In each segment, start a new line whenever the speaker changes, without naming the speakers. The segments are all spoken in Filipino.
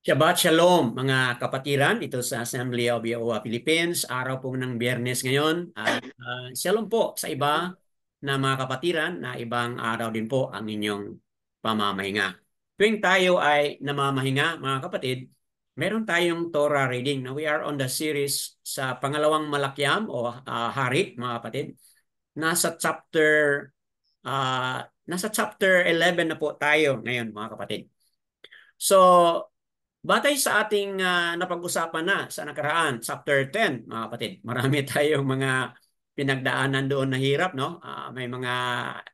Shabbat Shalom mga kapatiran dito sa Assembly of Yahuwah Philippines. Araw po ng Biyernes ngayon. At Shalom po sa iba na mga kapatiran na ibang araw din po ang inyong pamamahinga. Tuwing tayo ay namamahinga mga kapatid, meron tayong Torah reading. Now we are on the series sa pangalawang malakyam o hari mga kapatid. Nasa chapter 11 na po tayo ngayon mga kapatid. So, batay sa ating napag-usapan na sa nakaraan, chapter 10, mga kapatid, marami tayong mga pinagdaanan doon na hirap, no? May mga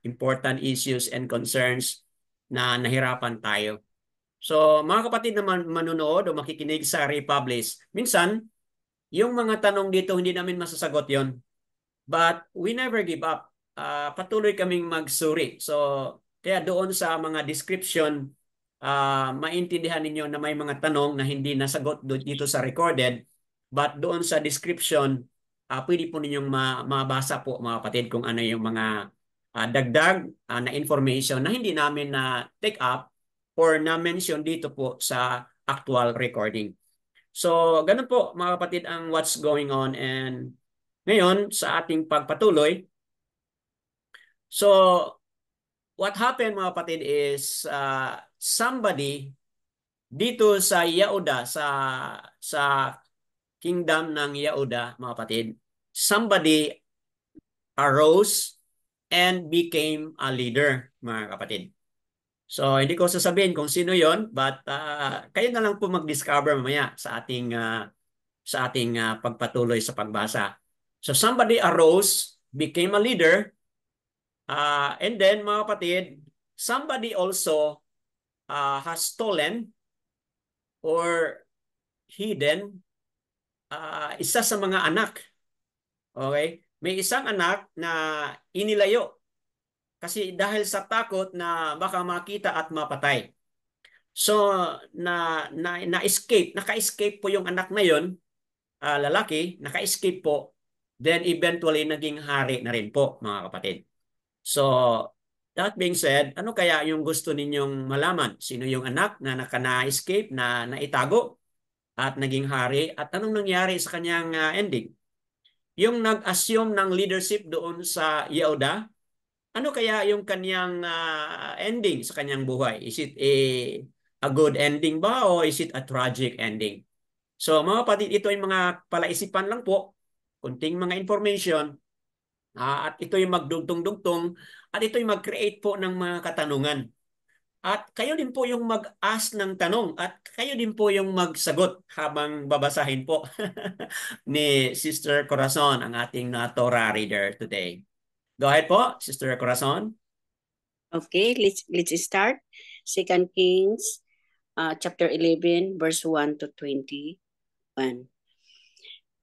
important issues and concerns na nahirapan tayo. So, mga kapatid na manunood o makikinig sa Republish, minsan, yung mga tanong dito, hindi namin masasagot yon. But we never give up. Patuloy kaming magsuri. So, kaya doon sa mga description, maintindihan ninyo na may mga tanong na hindi nasagot dito sa recorded, but doon sa description, pwede po ninyong mabasa po mga kapatid kung ano yung mga dagdag na information na hindi namin na take up or na-mention dito po sa actual recording. So, ganun po mga kapatid ang what's going on. And ngayon, sa ating pagpatuloy, so what happened mga kapatid is somebody dito sa Yehuda, sa kingdom ng Yehuda, mga kapatid, somebody arose and became a leader, mga kapatid. So, hindi ko sasabihin kung sino yon, but kayo na lang po mag-discover mamaya sa ating pagpatuloy sa pagbasa. So, somebody arose, became a leader, and then, mga kapatid, somebody also has stolen or hidden isa sa mga anak. Okay? May isang anak na inilayo kasi dahil sa takot na baka makita at mapatay. So naka-escape po yung anak na yon, lalaki, naka-escape po. Then eventually naging hari na rin po, mga kapatid. So that being said, ano kaya yung gusto ninyong malaman? Sino yung anak na naka-escape, na naitago at naging hari, at anong nangyari sa kanyang ending? Yung nag-assume ng leadership doon sa Yehuda, ano kaya yung kanyang ending sa kanyang buhay? Is it a good ending ba o is it a tragic ending? So mga kapatid, ito ay mga palaisipan lang po, kunting mga information, at ito yung magdugtong-dugtong, at ito yung mag-create po ng mga katanungan. At kayo din po yung mag-ask ng tanong at kayo din po yung magsagot habang babasahin po ni Sister Corazon, ang ating Torah reader today. Go ahead po, Sister Corazon.
Okay, let's start. 2 Kings chapter 11, verse 1 to 21.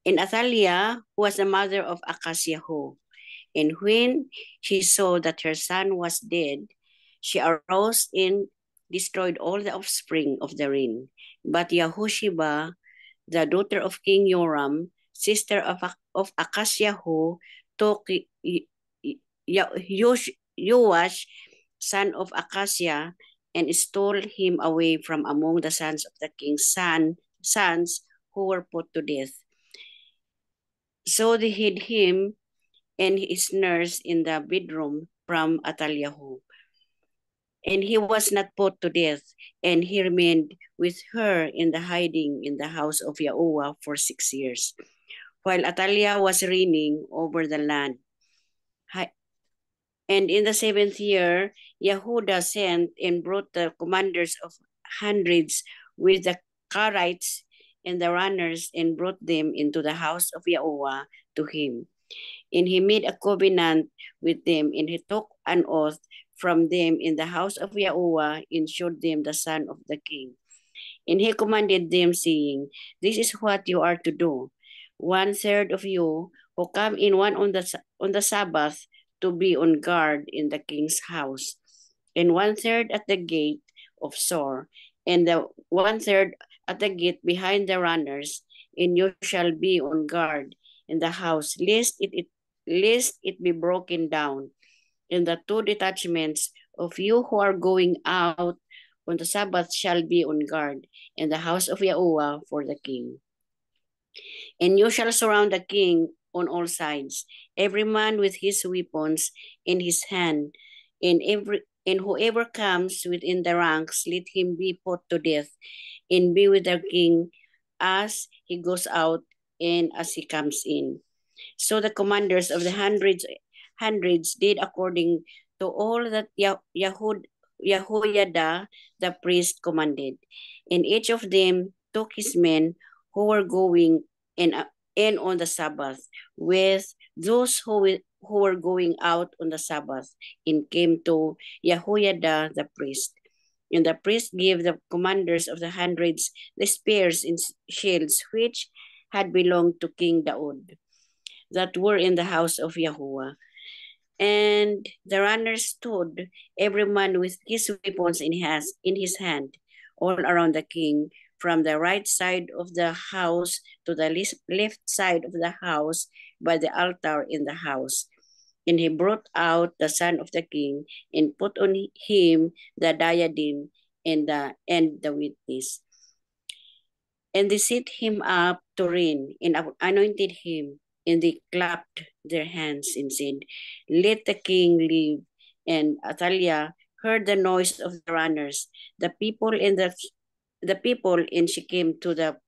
And Athaliah was the mother of Akasyahu, and when she saw that her son was dead, she arose and destroyed all the offspring of the reign. But Yahusheba, the daughter of King Joram, sister of Akasyahu, took Yoash, son of Acacia, and stole him away from among the sons of the king's sons who were put to death. So they hid him and his nurse in the bedroom from Athaliah. And he was not put to death, and he remained with her in the hiding in the house of Yahuwah for 6 years, while Athaliah was reigning over the land. And in the 7th year, Yehuda sent and brought the commanders of hundreds with the Karites and the runners and brought them into the house of Yahuwah to him. And he made a covenant with them, and he took an oath from them in the house of Yahuwah and showed them the son of the king. And he commanded them, saying, "This is what you are to do. 1/3 of you who come in on the Sabbath to be on guard in the king's house, and 1/3 at the gate of Sor, and the 1/3 at the gate behind the runners, and you shall be on guard in the house, lest it be broken down. And the 2 detachments of you who are going out on the Sabbath shall be on guard in the house of Yahuwah for the king. And you shall surround the king on all sides, every man with his weapons in his hand, and whoever comes within the ranks, let him be put to death, and be with the king as he goes out and as he comes in. So the commanders of the hundreds did according to all that Yahoiada the priest commanded, and each of them took his men who were going in on the Sabbath, with those who were going out on the Sabbath, and came to Yahoiada the priest. And the priest gave the commanders of the hundreds the spears and shields which had belonged to King Daud, that were in the house of Yahuwah. And the runners stood, every man with his weapons in his hand, all around the king, from the right side of the house to the left side of the house, by the altar in the house. And he brought out the son of the king, and put on him the diadem and the witness. And they set him up to reign, and anointed him. And they clapped their hands and said, "Let the king live." And Athaliah heard the noise of the runners, the people and she came to the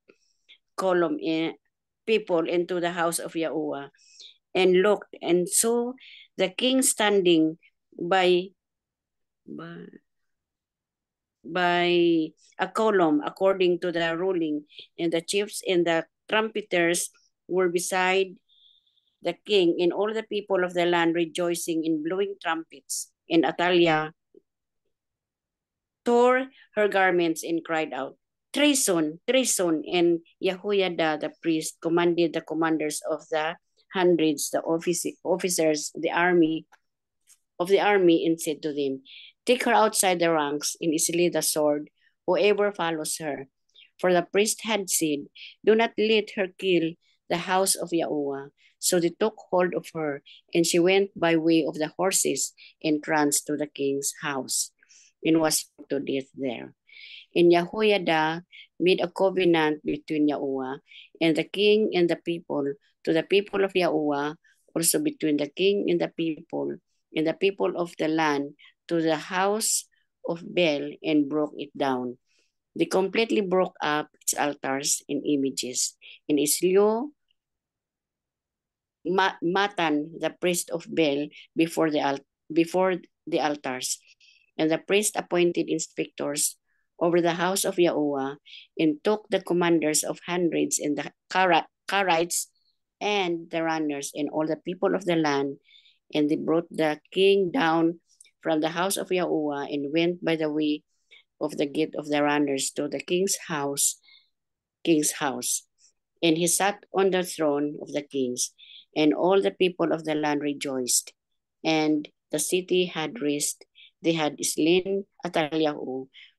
column people into the house of Yahuwah, and looked, and saw the king standing by a column according to the ruling, and the chiefs and the trumpeters were beside the king, and all the people of the land rejoicing and blowing trumpets. And Athaliah tore her garments and cried out, "Treason, treason!" And Yahoiada the priest commanded the commanders of the hundreds, the officers of the army, and said to them, "Take her outside the ranks, and slay the sword whoever follows her." For the priest had said, "Do not let her kill the house of Yahuwah." So they took hold of her, and she went by way of the horses entrance to the king's house, and was put to death there. And Yahoiada made a covenant between Yahuwah and the king and the people, to the people of Yahuwah, also between the king and the people of the land, to the house of Baal, and broke it down. They completely broke up its altars and images, and slew Matan, the priest of Baal, before the altars. And the priest appointed inspectors over the house of Yahuwah, and took the commanders of hundreds and the Karites and the runners and all the people of the land, and they brought the king down from the house of Yahuwah, and went by the way of the gate of the runners to the king's house. And he sat on the throne of the kings, and all the people of the land rejoiced. And the city had rest. They had slain Athaliah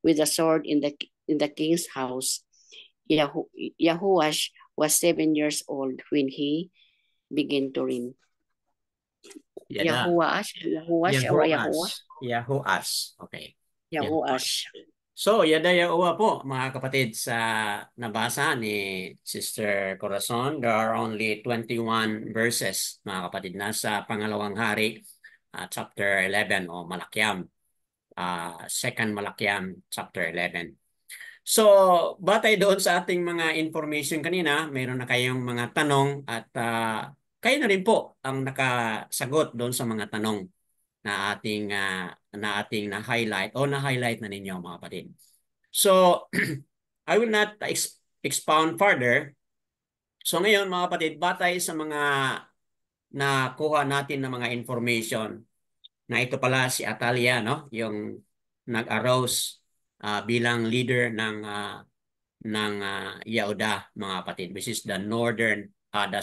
with a sword in the king's house. Yahuash was 7 years old when he began to reign.
Yada. Yahoash. Okay.
Yahuash.
So, yada Yahuwah po, mga kapatid, sa nabasa ni Sister Corazon, there are only 21 verses, mga kapatid, nasa pangalawang hari, chapter 11, o Malakiam. Second Malakiam, chapter 11. So, batay doon sa ating mga information kanina, mayroon na kayong mga tanong, at kayo na rin po ang nakasagot doon sa mga tanong na ating na-highlight o na-highlight na ninyo, mga kapatid. So, I will not expound further. So ngayon, mga kapatid, batay sa mga nakuha natin na mga information, na ito pala si Athaliah, no? Yung nag-arose bilang leader ng Yehuda, mga kapatid, which is the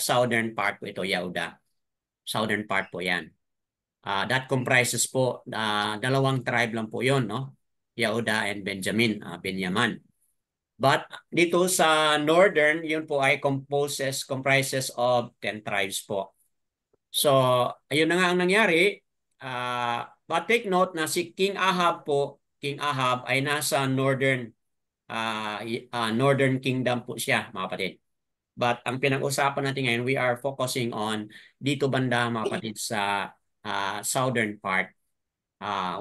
southern part po ito, Yehuda. Southern part po yan. That comprises po, dalawang tribe lang po yon, no? Yehuda and Benjamin. But dito sa northern, yun po ay comprises of 10 tribes po. So, ayun na nga ang nangyari. But take note na si King Ahab po King Ahab ay nasa Northern Kingdom po siya, mga kapatid. But ang pinag-usapan natin ngayon, we are focusing on dito banda, mga kapatid, sa southern part,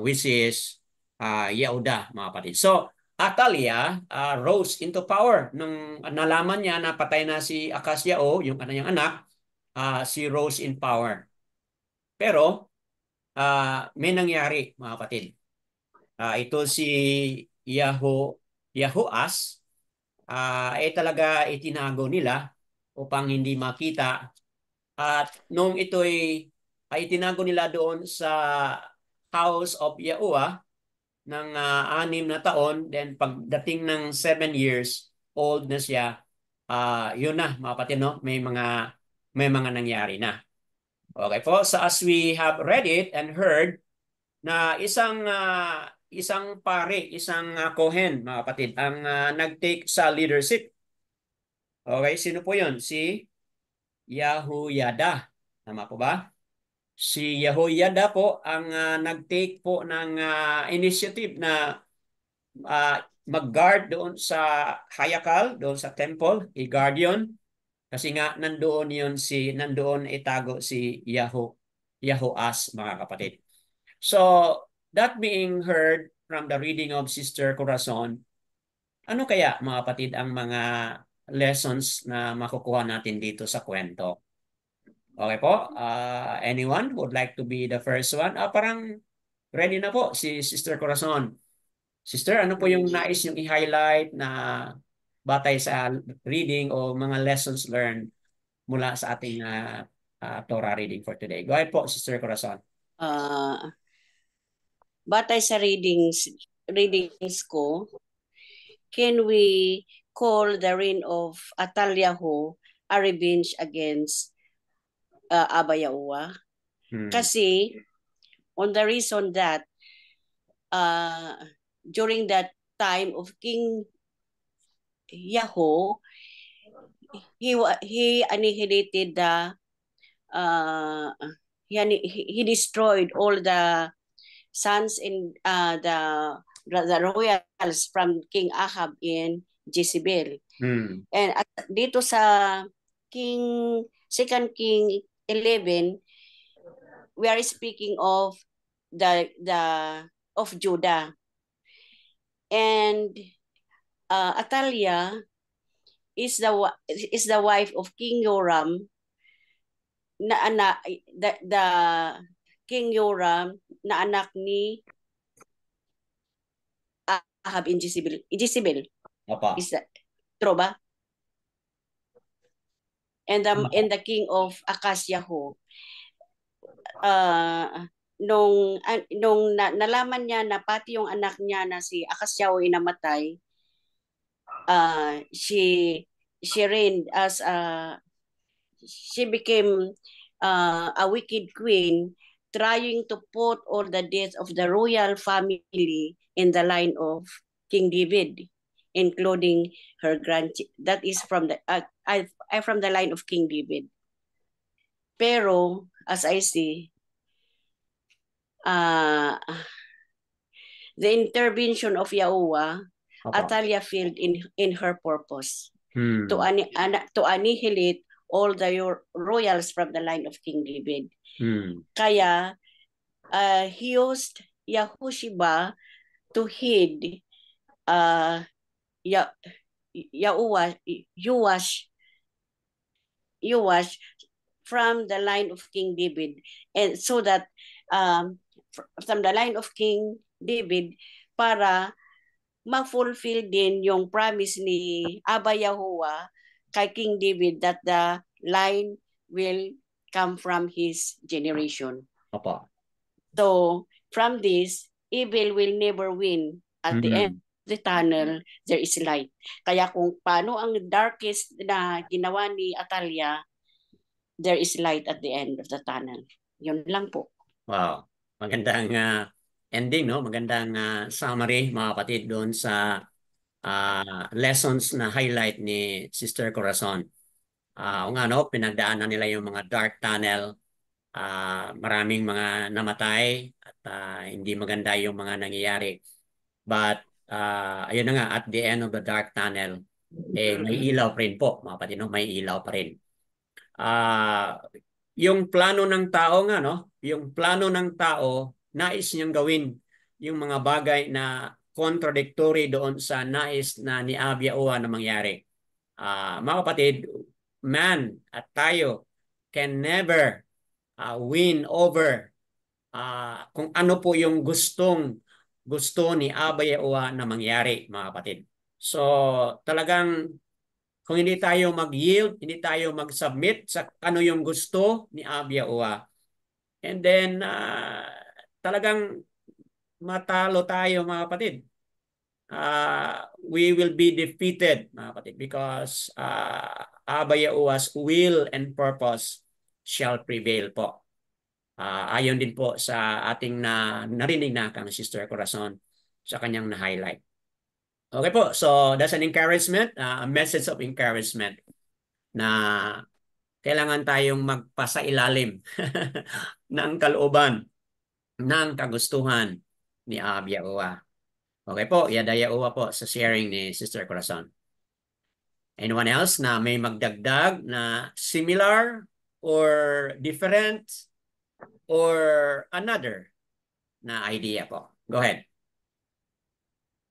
which is Yehuda, mga kapatid. So, Atalia rose into power. Nung nalaman niya na patay na si Akasyao, yung kanyang anak, si rose in power. Pero, may nangyari, mga kapatid. Ito si Yahoas, talaga itinago nila upang hindi makita. At nung ito'y ay itinago nila doon sa house of Yahuwah ng 6 na taon. Then pagdating ng 7 years old na siya, yun na mga kapatid, no? May mga nangyari na. Okay po, so as we have read it and heard na isang pare, isang Kohen, mga kapatid, ang nag-take sa leadership. Okay, sino po yun? Si Yahoyada. Tama po ba? Si Yahoyada po ang nag-take po ng initiative na mag-guard doon sa Hayakal, doon sa temple, i-guard yun. Kasi nga nandoon itago si Yahoas, mga kapatid. So, that being heard from the reading of Sister Corazon, ano kaya, mga kapatid, ang mga lessons na makukuha natin dito sa kwento? Okay po? Anyone would like to be the first one? Parang ready na po si Sister Corazon. Sister, ano po yung nais yung i-highlight na batay sa reading o mga lessons learned mula sa ating Torah reading for today? Go ahead po, Sister Corazon.
Batay sa readings ko, can we call the reign of Atalyahu a revenge against Abba Yahuwah? Kasi on the reason that during that time of King Yahoo, he annihilated he destroyed all the sons in the royals from King Ahab in Jezebel. And dito sa Second King 11, we are speaking of of Judah. And Atalia is the wife of King Yoram, the King Yoram na anak ni Ahab in Jezebel.
Opa.
Is that true ba? And the king of Akasyahu. Nung nalaman niya na pati yung anak niya na si Akasyahu ay namatay, she reigned as she became a wicked queen, trying to put all the deaths of the royal family in the line of King David, including her that is from the line of King David. Pero as I see, the intervention of Yahuwah, Atalia failed in her purpose to annihilate all the royals from the line of King David. Kaya he used Yahushiba to heed Yoash from the line of King David, and so that from the line of King David para ma-fulfill din yung promise ni Abba Yahuwah kay King David that the line will come from his generation.
Opa.
So from this, evil will never win. At the end of the tunnel, there is light. Kaya kung paano ang darkest na ginawa ni Atalia, there is light at the end of the tunnel. Yun lang po.
Wow. Magandang ending, no? Magandang summary, mga kapatid, doon sa lessons na highlight ni Sister Corazon. Kung ano, pinagdaanan nila yung mga dark tunnel, maraming mga namatay at hindi maganda yung mga nangyayari. But ayun na nga, at the end of the dark tunnel, may ilaw pa rin po, mga kapatid, no? May ilaw pa rin. Ah, yung plano ng tao nga, no? Yung plano ng tao, nais niyang gawin yung mga bagay na contradictory doon sa nais na ni Abia Owa na mangyari. Mga kapatid, man at tayo can never win over kung ano po yung gusto ni Abay Owa na mangyari, mga kapatid. So, talagang kung hindi tayo mag-yield, hindi tayo mag-submit sa ano yung gusto ni Abia Owa, and then talagang matalo tayo, mga kapatid. We will be defeated, mga kapatid, because Abaya Owa's will and purpose shall prevail po. Ayon din po sa ating narinig na kang Sister Corazon sa kanyang na-highlight. Okay po, so that's an encouragement, a message of encouragement na kailangan tayong magpasailalim ng kalooban, ng kagustuhan ni Abia Owa. Okay po, Yadaya Owa po sa sharing ni Sister Corazon. Anyone else na may magdagdag na similar or different or another na idea po? Go ahead.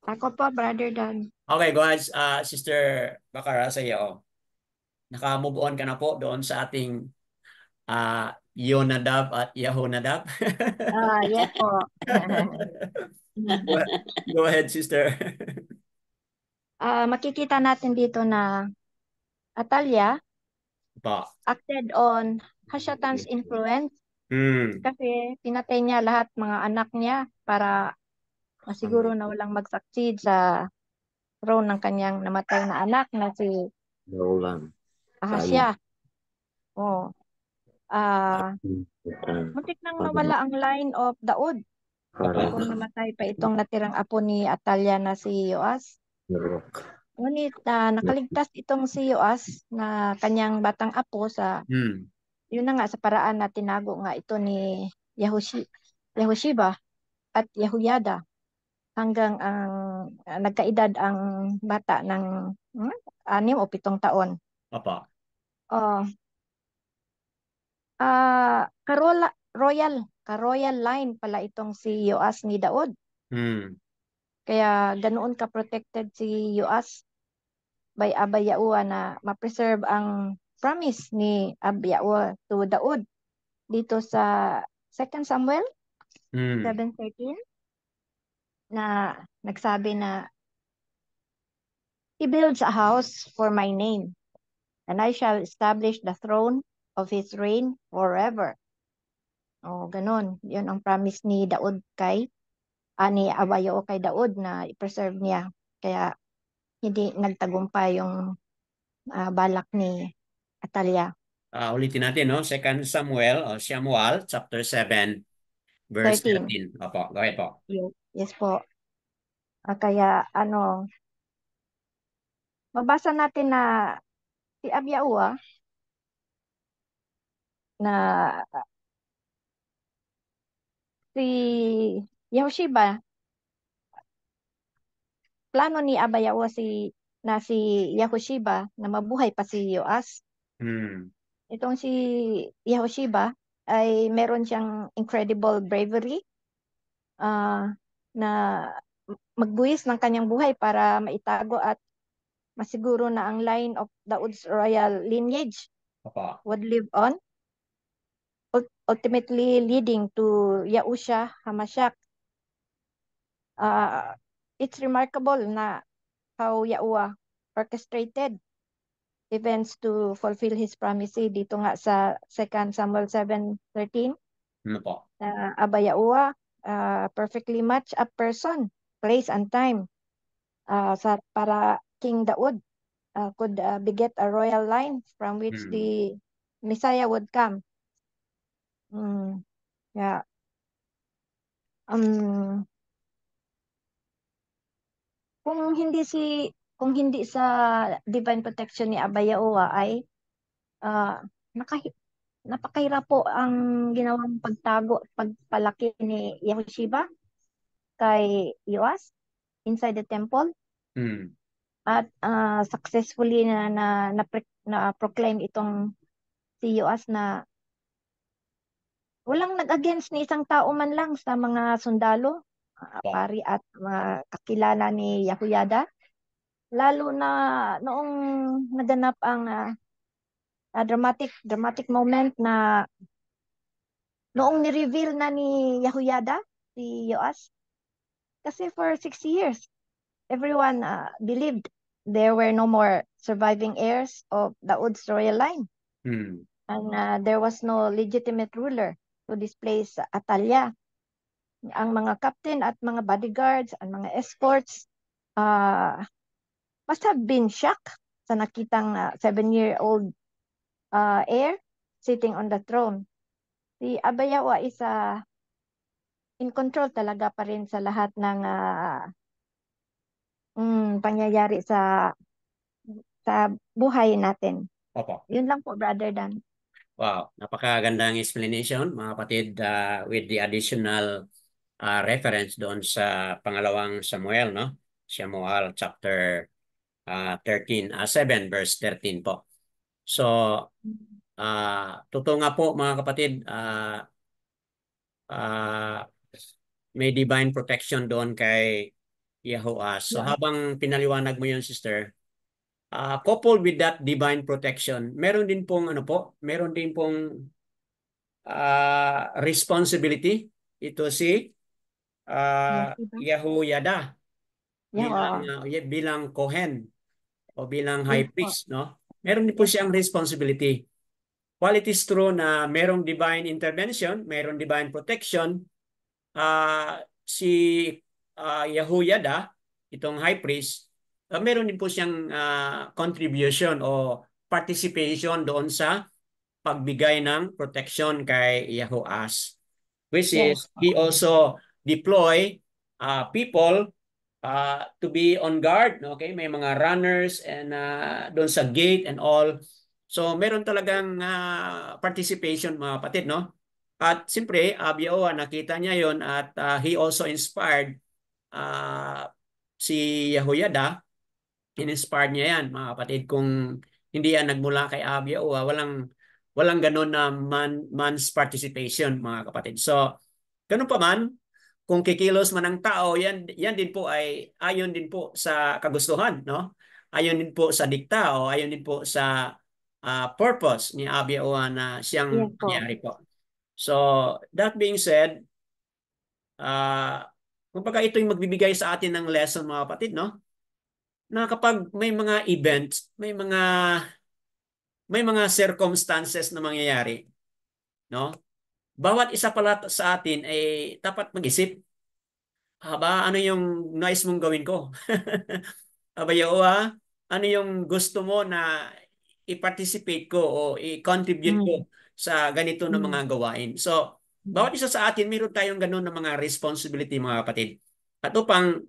Ako po, Brother Dan.
Okay, go ahead, Sister Bakara, sa iyo. Naka-move on ka na po doon sa ating Yonadab at Yahonadab.
Yes po.
Go ahead, Sister.
Makikita natin dito na Atalia
Pa.
acted on Hashatan's influence kasi pinatay niya lahat mga anak niya para masiguro na walang mag-succeed sa throne ng kanyang namatay na anak na si Ahasya. Oh. Muntik nang nawala ang line of Daud kung namatay pa itong natirang apo ni Atalia na si Yoas. Ngunit nakaligtas itong si Yoas na kanyang batang apo sa yun na nga sa paraan na tinago nga ito ni Yehoshiba at Yehuyada hanggang ang nagkaedad ang bata ng 6 o 7 taon.
Apa.
Oh, royal line pala itong si Yoas ni Daud. Kaya ganoon ka protected si Yoas by Abba Yahuwah na ma-preserve ang promise ni Abba Yahuwah to Daud dito sa 2 Samuel 7:13 na nagsabi na He builds a house for my name and I shall establish the throne of his reign forever. O ganun, yun ang promise ni Daud ni Abba Yahuwah kay Daud na i-preserve niya. Kaya hindi nagtagumpay yung balak ni Atalia.
Ulitin natin, no? 2 Samuel, Samuel, chapter 7, verse 13. Opo, go ahead po.
Yes po. Kaya mabasa natin na si Abyaua na si Yehosheba, plano ni Abyaua si Yehosheba na mabuhay pa si Yoas. Itong si Yehosheba ay meron siyang incredible bravery na magbuwis ng kanyang buhay para maitago at masiguro na ang line of Daud's royal lineage would live on, ultimately leading to Yahusha Hamashiach. It's remarkable na how Yahuwah orchestrated events to fulfill his promise dito nga sa 2 Samuel 7:13. Abba Yahuwah perfectly match a person, place and time para King Daud could beget a royal line from which the Messiah would come. Yeah. Kung hindi sa divine protection ni Abba Yahuwah ay napakahirap po ang ginawang pagtago, pagpalaki ni Yehosheba kay Yoas. inside the temple.
Hmm.
At successfully na proclaim itong si Yoas na walang nag-against ni isang tao man lang sa mga sundalo, pari at mga kakilala ni Yehoyada. Lalo na noong naganap ang dramatic moment na noong ni-reveal na ni Yehoyada si Yoas. Kasi for 6 years, everyone believed there were no more surviving heirs of Daud's royal line.
Hmm.
And there was no legitimate ruler to displace Atalia. Ang mga captain at mga bodyguards, ang mga escorts, must have been shocked sa nakitang 7-year-old heir sitting on the throne. Si Abayawa is in control talaga pa rin sa lahat ng pangyayari sa buhay natin.
Opo.
Yun lang po, Brother Dan.
Wow, napakagandang explanation mga kapatid, with the additional reference doon sa pangalawang Samuel, no? Samuel chapter 7 verse 13 po. So, totoo nga po mga kapatid, may divine protection doon kay Yehoas. So habang pinaliwanag mo yun, sister, coupled with that divine protection, meron din pong responsibility ito si Yehoyada bilang Kohen o bilang high priest, no? Meron din po siyang responsibility. While it is true na merong divine intervention, merong divine protection, si Yehoyada, itong high priest, meron din po siyang contribution o participation doon sa pagbigay ng protection kay Yehoas, which is he also deploy people to be on guard. Okay, may mga runners and doon sa gate and all. So meron talagang participation mga kapatid, no? At siyempre, Abiyaoa, nakita niya yon at he also inspired si Yehoyada. In-inspired niya yan, mga kapatid. Kung hindi yan nagmula kay Abiyaoa, walang ganun na man's participation, mga kapatid. So, ganun pa man, kung kikilos man ang tao, yan din po ay ayon din po sa kagustuhan, no? Ayon din po sa dikta o ayon din po sa purpose ni Abiyaoa na siyang nangyari po. So, that being said, kumbaga ito yung magbibigay sa atin ng lesson, mga kapatid, no? Na kapag may mga events, may mga circumstances na mangyayari, no? Bawat isa pala sa atin ay dapat mag-isip, ano yung nais mong gawin ko? Abayawa, ano yung gusto mo na i-participate ko o i-contribute ko sa ganito na mga gawain? So, bawat isa sa atin, mayroon tayong ganun na mga responsibility, mga kapatid. At upang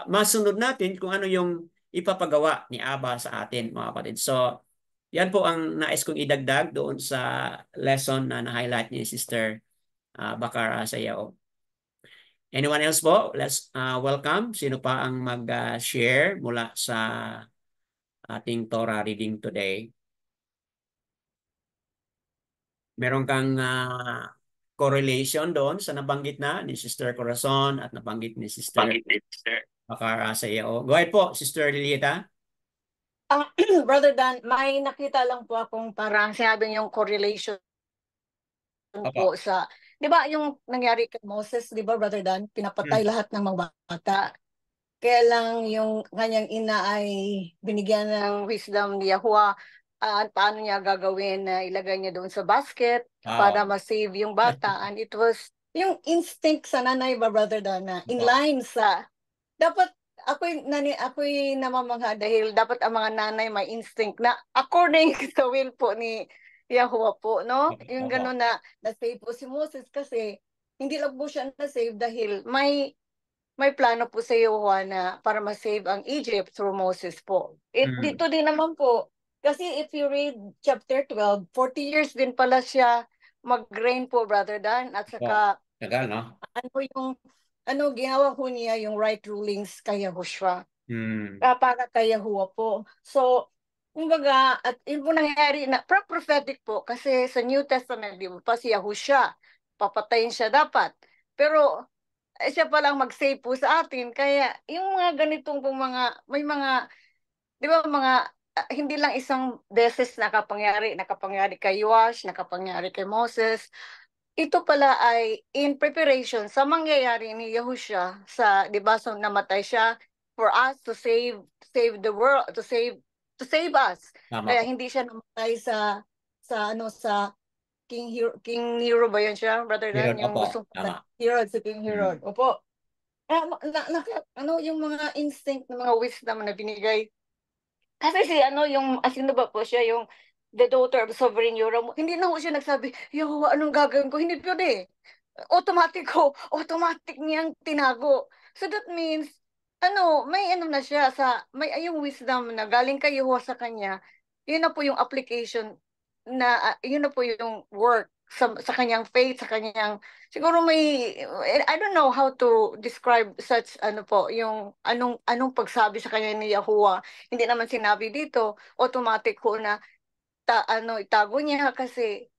masunod natin kung ano yung ipapagawa ni Aba sa atin, mga kapatid. So, yan po ang nais kong idagdag doon sa lesson na na-highlight ni Sister Bakara Sayao. Anyone else po? Let's welcome. Sino pa ang mag-share mula sa ating Torah reading today? Meron kang correlation doon sa nabanggit na ni Sister Corazon at nabanggit ni Sister Bakara Sayao. Go ahead po, Sister Lilieta.
Brother Dan, may nakita lang po akong parang sinabi yung correlation po sa, di ba yung nangyari kay Moses, di ba Brother Dan, pinapatay lahat ng mga bata. Kaya lang yung kanyang ina ay binigyan ng wisdom ni Yahuwah paano niya gagawin na ilagay niya doon sa basket para ma-save yung bata. And it was yung instinct sa nanay ba Brother Dan na in line sa, dapat ako'y namamangha dahil dapat ang mga nanay may instinct na according sa will po ni Yahuwah po, no? Yung gano'n na na-save po si Moses kasi hindi lang po siya na-save dahil may plano po sa Yahuwah na para ma-save ang Egypt through Moses po. Dito din naman po, kasi if you read chapter 12, 40 years din pala siya mag-reign po, Brother Dan, at saka
tagal, no?
ano yung ginawa ho niya yung right rulings kay Yahushua.
Hmm.
Para kay Yahuwah po. So, kumbaga, at yun po nangyari na prophetic po kasi sa New Testament, di ba pa si Yahushua, papatayin siya dapat. Pero siya pa lang mag-save po sa atin. Kaya yung mga ganitong pong may mga, di ba hindi lang isang beses nakapangyari kay Yoash, nakapangyari kay Moses. Ito pala ay in preparation sa mangyayari ni Yahushua sa, di ba, so namatay siya for us to save the world, to save us.
Tama
Kaya
po.
hindi siya namatay sa King Nero ba yun siya, Brother Dan?
Herod,
Yung
opo.
gustong
Tama.
Herod, si King Herod. Opo. Yung mga instinct, ng mga wisdom na binigay. Kasi sino ba po siya, yung the daughter of sovereign Europe, hindi na ho siya nagsabi, yo, anong gagawin ko? Hindi pwede. Automatic niyang tinago. So that means, may na siya, may yung wisdom na galing kay Yehova sa kanya, yun na po yung application yun na po yung work sa kanyang faith, sa kanyang, siguro I don't know how to describe such, yung anong pagsabi sa kanya ni Yahuwah. Hindi naman sinabi dito, automatic ho na, itago niya kasi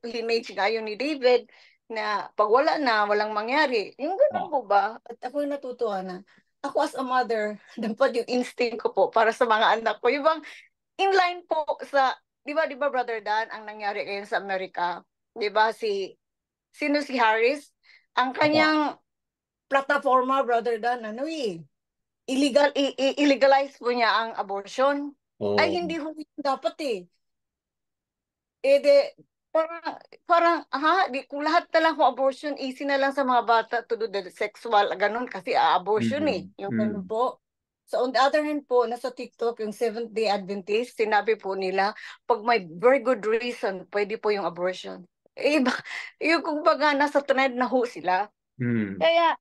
lineage nga yun ni David, na pag wala na, walang mangyari. Yung ganun po ba? At ako yung natutuwa na, ako as a mother, dapat yung instinct ko po para sa mga anak ko. Yung bang inline po di ba Brother Dan, ang nangyari ngayon sa Amerika, di ba sino si Harris? Ang
Opo.
kanyang plataforma, Brother Dan, illegalize po niya ang abortion.
Oh.
Ay, hindi ho dapat eh. Parang, kung lahat na lang kung abortion, easy na lang sa mga bata to do the sexual, ganun, kasi abortion yung ganun po. So on the other hand po, nasa TikTok, yung Seventh-day Adventist, sinabi po nila, pag may very good reason, pwede po yung abortion. Yung kumbaga, nasa trend na ho sila. Kaya,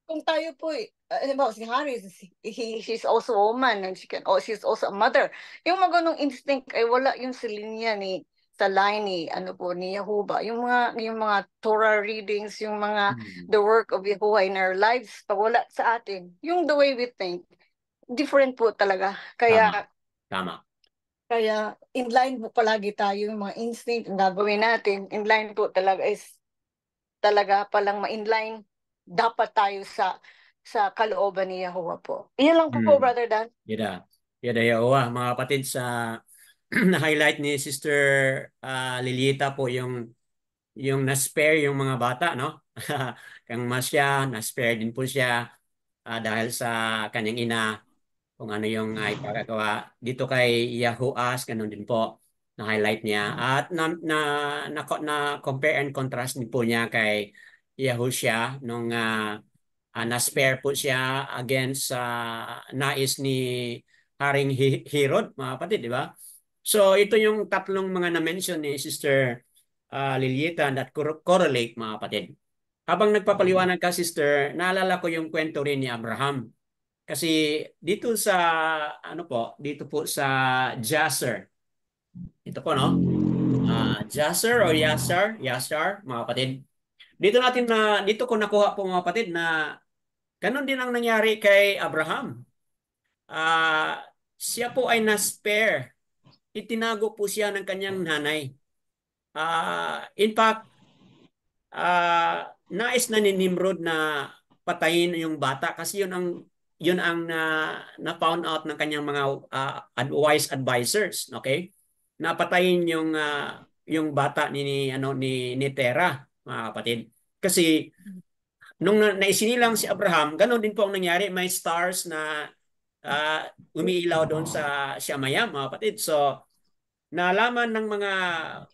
kung tayo po, si Harris, she's also a woman, and she's also a mother. Yung mga ganong instinct ay wala yung sa linya sa line ni Yahuwah. Yung mga Torah readings, yung mga the work of Yahuwah in our lives, pag wala sa atin, yung the way we think, different po talaga.
Tama.
Kaya inline po palagi tayo, yung mga instinct ang gagawin natin, inline po talaga talaga palang ma-inline dapat tayo sa kalooban ni Yahuwah po. Iyan lang po, Brother Dan.
Yada Yahuwah, mga kapatid, sa na-highlight ni Sister Lilita po yung na-spare yung mga bata, no? Kang Masya, na-spare din po siya dahil sa kanyang ina, kung ano yung ipagagawa dito kay Yahuas, ganun din po na-highlight niya. At na compare and contrast din po niya kay Yahushua nung na-spare po siya against sa nais ni Haring Herod, mga kapatid, di ba? So ito yung tatlong mga na-mention ni Sister Lilieta that correlate, mga kapatid. Habang nagpapaliwanag ka, Sister, naalala ko yung kwento rin ni Abraham. Kasi dito dito po sa Jasher. Ito po, no? Jasher o Yasar, mga kapatid. Dito ko nakuha po, mga kapatid, na ganun din ang nangyari kay Abraham. Siya po ay na-spare. Itinago po siya ng kanyang nanay. In fact, nais na ni Nimrod na patayin yung bata kasi yun ang na found out ng kanyang mga wise advisors, okay? Napatayin yung bata ni Terah, mga kapatid. Kasi nung naisinilang si Abraham, ganoon din po ang nangyari, may stars na umiilaw doon sa Shamayam, mga kapatid. So nalaman ng mga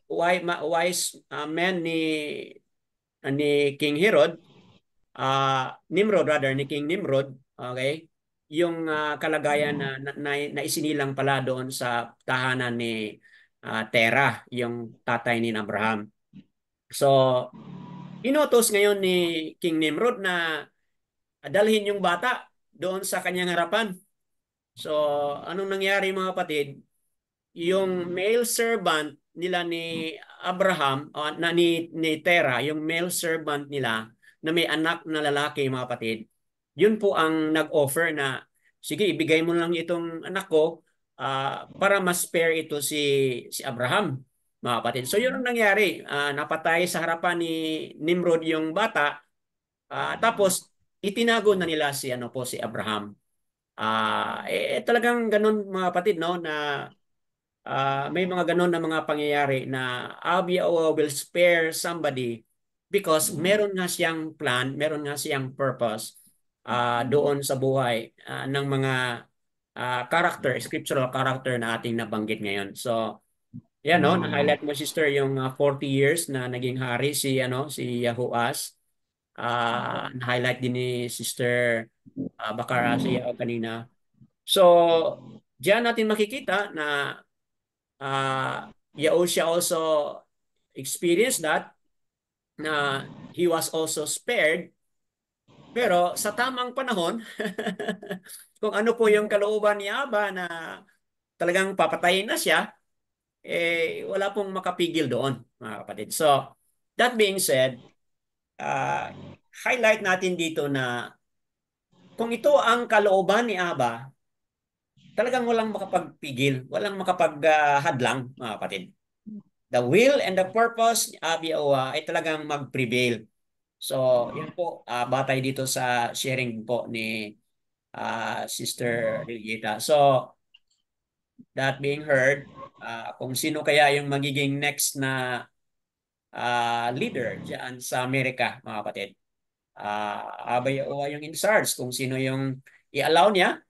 wise men ni King Herod, Nimrod rather, ni King Nimrod, okay, yung kalagayan na isinilang pala doon sa tahanan ni Terah, yung tatay ni Abraham. So, inutos ngayon ni King Nimrod na dalhin yung bata doon sa kanyang harapan. So, anong nangyari, mga kapatid? Yung male servant nila ni Abraham, ni Terah, yung male servant nila, na may anak na lalaki, mga kapatid, yun po ang nag-offer na, sige, ibigay mo lang itong anak ko para ma-spare ito si Abraham, mga kapatid. So yun ang nangyari. Napatay sa harapan ni Nimrod yung bata, tapos itinago na nila si Abraham. Talagang ganun, mga kapatid, no, na may mga ganun na mga pangyayari na Abia will spare somebody because meron nga siyang plan, meron nga siyang purpose doon sa buhay ng mga character, scriptural character na ating nabanggit ngayon. So, yan, no, na-highlight mo, sister, yung 40 years na naging hari si Yahoas. Na-highlight din ni Sister Bakara siya kanina. So, diyan natin makikita na Yaosha also experienced that, na he was also spared, pero sa tamang panahon, kung ano po yung kalooban ni Aba na talagang papatayin na siya, wala pong makapigil doon, mga kapatid. So, that being said, highlight natin dito na kung ito ang kalooban ni Aba, talagang walang makapagpigil, walang makapaghadlang, mga kapatid. The will and the purpose ni Abia ay talagang mag-prevail. So, yan po, batay dito sa sharing po ni Sister Lilieta. So, that being heard, kung sino kaya yung magiging next na leader dyan sa Amerika, mga kapatid. Abia yung in charge, kung sino yung i-allow niya.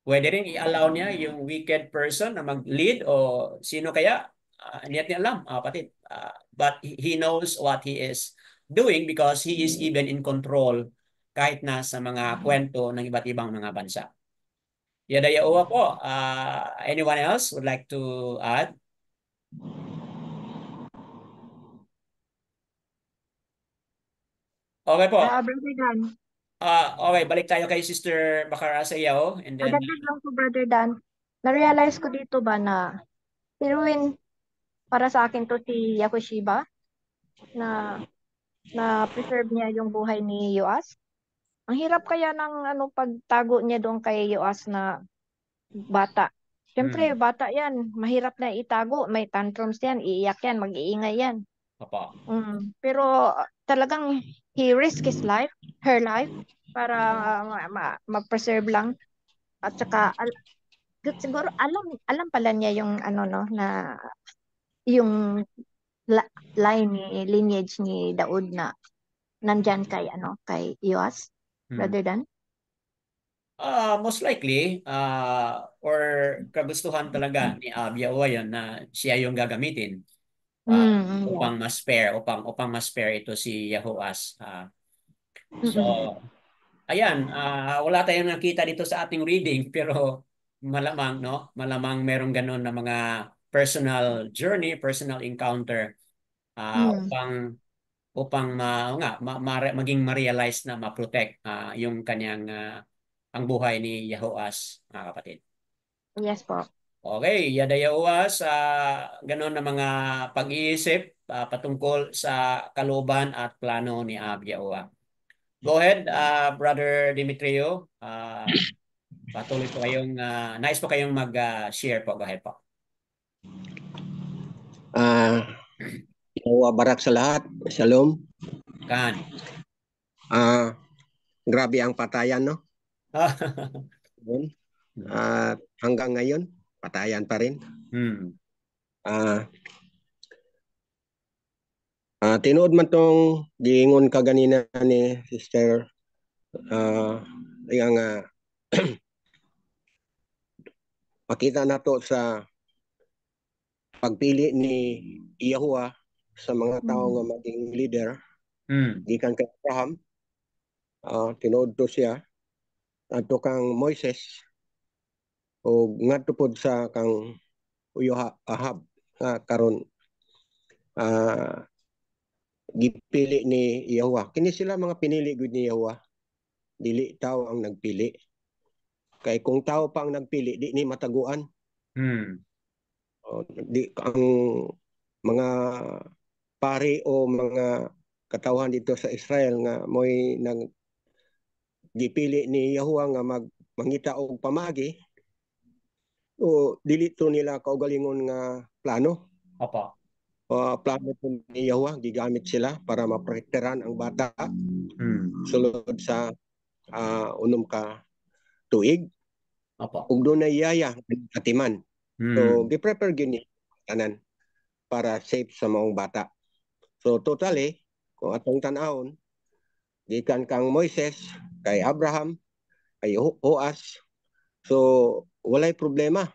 Pwede rin i-allow niya yung wicked person na mag-lead o sino kaya, hindi natin alam, kapatid. But he knows what he is doing because he is even in control kahit na sa mga kwento ng iba't ibang mga bansa. Yadayaowa po. Anyone else would like to add? Okay po.
Brother Dan.
Okay, balik tayo kay Sister Bakara Sayaw. And then,
Dagdag lang po, Brother Dan. Na-realize ko dito ba na heroine para sa akin to si Yakushiba na preserve niya yung buhay ni Yoas. Ang hirap kaya ng pagtago niya doon kay Yoas na bata. Siyempre, bata yan. Mahirap na itago. May tantrums yan. Iiyak yan. Mag-iingay yan.
Papa.
Pero talagang he risked his life, her life, para mag-preserve lang. At saka, siguro, alam pala niya yung na yung lineage ni Daud na nandyan kay Yoas, rather than.
Most likely, or kagustuhan talaga ni Abia yun na siya yung gagamitin upang ma-spare ito si Yahoas. So, ayan, wala tayong nakita dito sa ating reading pero malamang, no? Malamang merong ganun na mga personal journey, personal encounter upang maging ma-realize na ma-protect yung kanyang ang buhay ni Yahoas, mga kapatid.
Yes po.
Okay, Yada Yahoas, ganun na mga pag-iisip patungkol sa kalooban at plano ni Yahoas. Go ahead, Brother Demetrio. Patuloy po kayong, nais po kayong mag-share po. Go ahead po.
Barak sa lahat. Shalom.
Kan.
Grabe ang patayan, no? Hanggang ngayon, patayan pa rin. Tinuod man tong giingon ka ganina ni Sister yang pakita nato sa pagpili ni Yahuwah sa mga tao nga maging leader. Gikan kay Abraham, tinuod to siya adto kang Moises o ngadto pod sa kang Ahab karon gipili ni Yahuwah. Kini sila mga pinili gud ni Yahuwah. Dili tao ang nagpili. Kay kung tao pa ang nagpili, di ni mataguan. Di ang mga pari o mga katawhan dito sa Israel nga mo'y gipili ni Yahuwah nga mangita og pamagi, o dili to nila kaugalingon nga plano.
Opo.
Plano po ni Yahuwah, gigamit sila para maprotektaran ang bata sulod sa unom ka tuig.
Opo.
Ug doon na iyaya katiman. So gi-prepare gyud ni tanan para safe sa maong bata. So totally, kung atong tan-awon, gikan kang Moises, kay Abraham, kay Joas, so walay problema.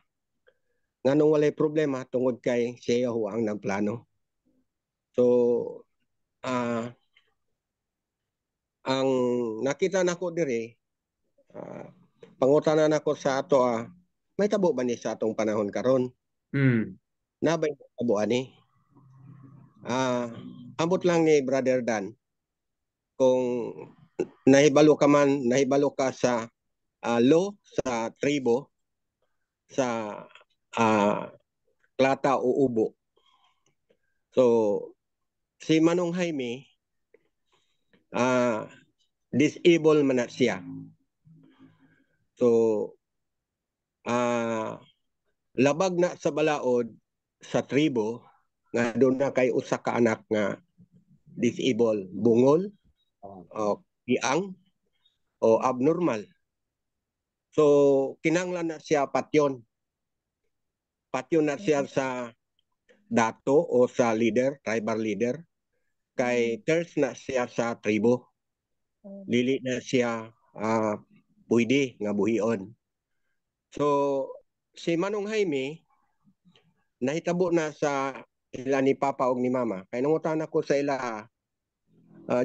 Nganong walay problema tungod kay siya Yahuwah ang nagplano. So ang nakita nako diri, pangutanan nako sa ato, may tabo ba ni sa atong panahon karon? Nabay tabo ani? Ambot lang ni Brother Dan, kung nahibalo ka sa law sa tribo, sa klata o ubo. So si Manong Jaime, disable man na siya. So labag na sa balaod sa tribo nga doon na kay usa ka anak nga disable, bungol o iang o abnormal. So kinanglan na siya patyon. Patyon na siya sa dato o sa leader, tribal leader. Kay thirst na siya sa tribo. Dili na siya pwede nga buhion. So si Manong Jaime nahitabo na sa ila ni Papa og ni Mama. Kay nangutan ako sa ila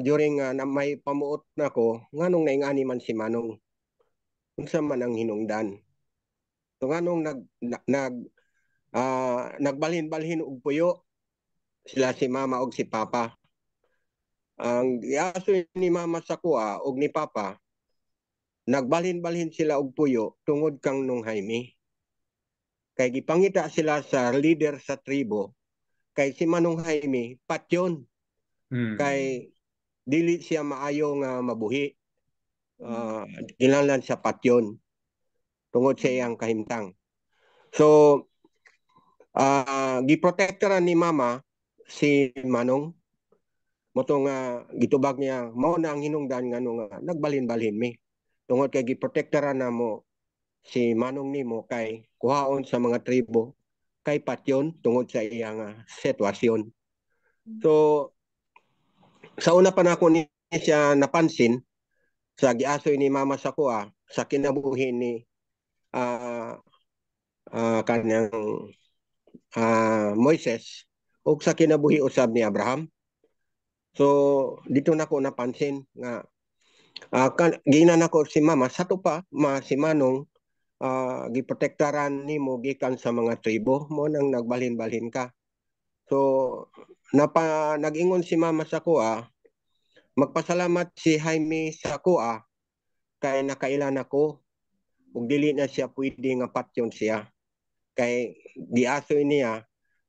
during na may pamuot nako, nganong naingani man si Manong. Unsa man ang hinungdan. So nganong nagbalhin-balhin og puyo sila si Mama og si Papa. Ang iaso ni Mama sa kuha og ni Papa, nagbalhin-balhin sila og puyo tungod kang Nong Jaime. Kay gipangita sila sa leader sa tribo, kay si Manong Jaime patyon. Kay dili siya maayo nga mabuhi. Kinahanglan sa patyon tungod sa iyang kahimtang. So giprotektaran ni Mama si Manong, motong gitubag niya mao na ang hinungdan nga nagbalhin-balhin mi tungod kay giprotektaran na mo si Manong nimo kay kuhaon sa mga tribo kay patyon tungod sa iyang sitwasyon. So sa una pa nako ni siya napansin sa giasoy ni Mama sa kuha sa kinabuhi ni kanyang Moises ug sa kinabuhi usab ni Abraham. So dito nako napansin nga ginan nako si Mama sa to pa si Manong giprotektaran nimo gikan sa mga tribo mo nang nagbalhin-balhin ka. So nag-ingon si Mama sa kuha, magpasalamat si Jaime sa kuha kay nakailan ako ug dili na siya pwede nga patyon siya. Kay giasoy niya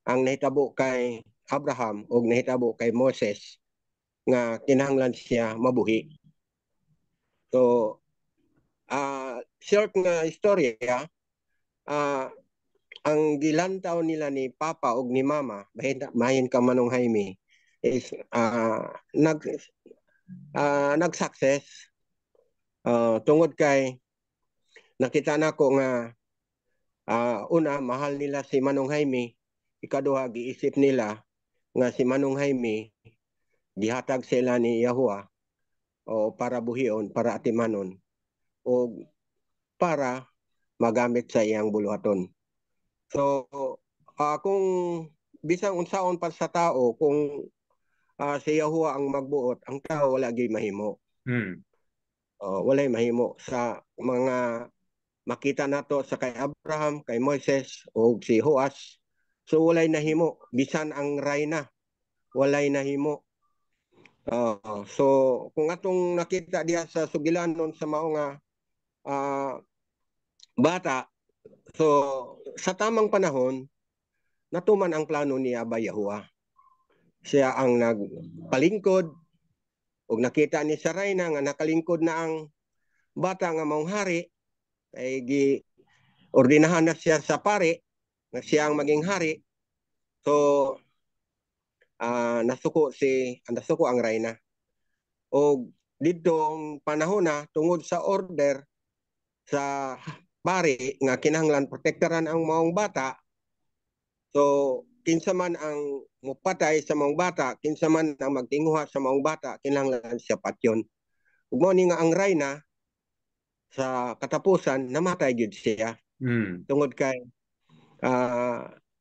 ang nahitabo kay Abraham ug nahitabo kay Moses nga kinahanglan siya mabuhi. So short nga istorya, ang gilantaw nila ni Papa ug ni Mama, mahin ka Manong Jaime, is nag-success tungod kay nakita nako nga una mahal nila si Manong Jaime, ikaduha giisip nila nga si Manong Jaime gihatag sila ni Yahuwah o para buhion, para atimanon o para magamit sa iyang buluhaton. So kung bisang unsaon pa sa tao, kung si Yahuwah ang magbuot, ang tao wala gyud mahimo. Walay mahimo sa mga makita nato sa kay Abraham, kay Moises o si Joas. So walay nahimo, bisan ang rayna walay nahimo. So kung atong nakita diha sa sugilanon sa mao nga bata, so sa tamang panahon natuman ang plano ni Abba Yahuwah. Siya ang nagpalingkod ug nakita ni Sarayna nga nakalingkod na ang bata nga maong hari, ay ordinahan na siya sa pari na siya ang maging hari. So nasuko ang Reyna. O didtong panahon na tungod sa order sa pari nga kinahanglan protektaran ang maong bata. So kinsa man ang mupatay sa maong bata, kinsa man ang magtinguha sa maong bata, kinahanglan siya patyon. Ug mao ni nga ang Reyna sa katapusan namatay gyud siya. Tungod kay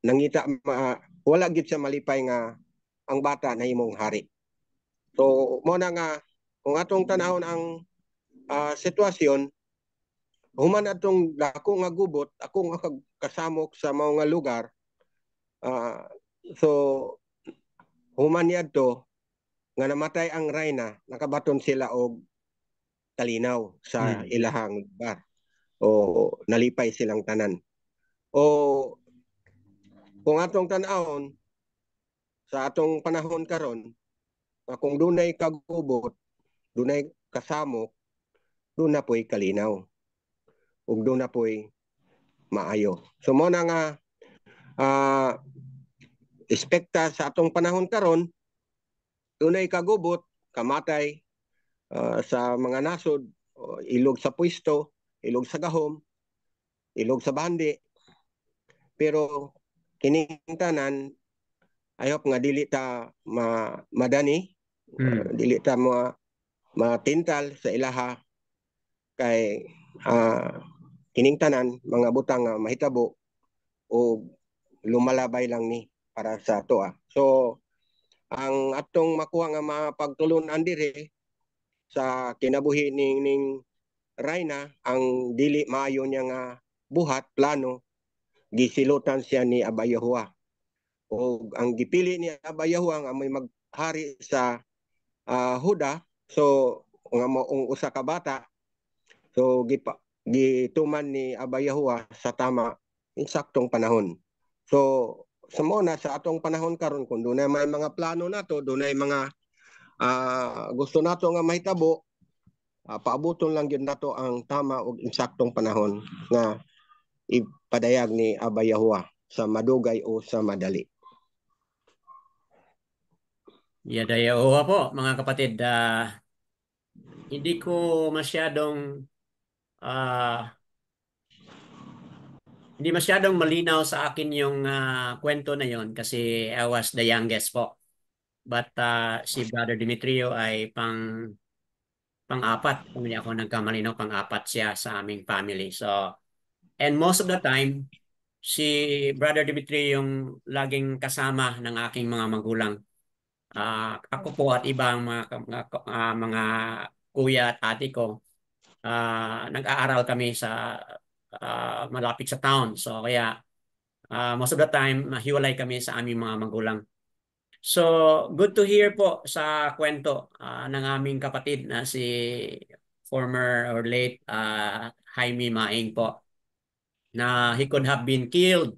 nangita wala gyud siya malipay nga ang bata na himong hari. So mo na nga kung atong tanahon ang sitwasyon, human atong dako nga gubot, ako nga kasamok sa mao nga lugar. So human niadto nga namatay ang Reyna, nakabaton sila og kalinaw sa ilahang lugar o nalipay silang tanan. O kung atong tan-awon sa atong panahon karon, kung dunay kagubot, dunay kasamok, doon na po'y kalinaw ug doon na po'y maayo. So mo na nga espekta sa atong panahon karon, dunay kagubot, kamatay sa mga nasod, ilog sa pwesto, ilog sa gahom, ilog sa bandi. Pero kining tanan, I hope nga dili ta madani, dili ta matintal sa ilaha, kay kining tanan mga butang nga mahitabo o lumalabay lang ni para sa toa. So ang atong makuha nga mapagtulunan diri sa kinabuhi ning Reyna, ang dili maayo niya nga buhat plano, gisilutan siya ni Aba Yahuwah. O ang gipili ni Aba Yahuwah nga may maghari sa Huda, so nga maong usa ka bata, so gituman ni Aba Yahuwah sa tama insaktong panahon. So sa muna sa atong panahon karon, kung dunay may mga plano nato, dunay mga gusto nato nga mahitabo, paabuton lang gyud nato ang tama ug insaktong panahon nga ipadayag ni Aba Yahuwah sa madugay o sa madali.
Yada Yahuwah po, mga kapatid. Hindi ko masyadong hindi masyadong malinaw sa akin yung kwento na yon kasi I was the youngest po. But si Brother Demetrio ay pang-apat. Kung hindi ako nagkamali, no, pang-apat siya sa aming family. So, and most of the time, si Brother Demetrio yung laging kasama ng aking mga magulang. Ako po at ibang mga kuya at ate ko, nag-aaral kami sa malapit sa town. So kaya most of the time hiwalay kami sa aming mga magulang. So good to hear po sa kwento ng aming kapatid na si former or late Jaime Maing po, na he could have been killed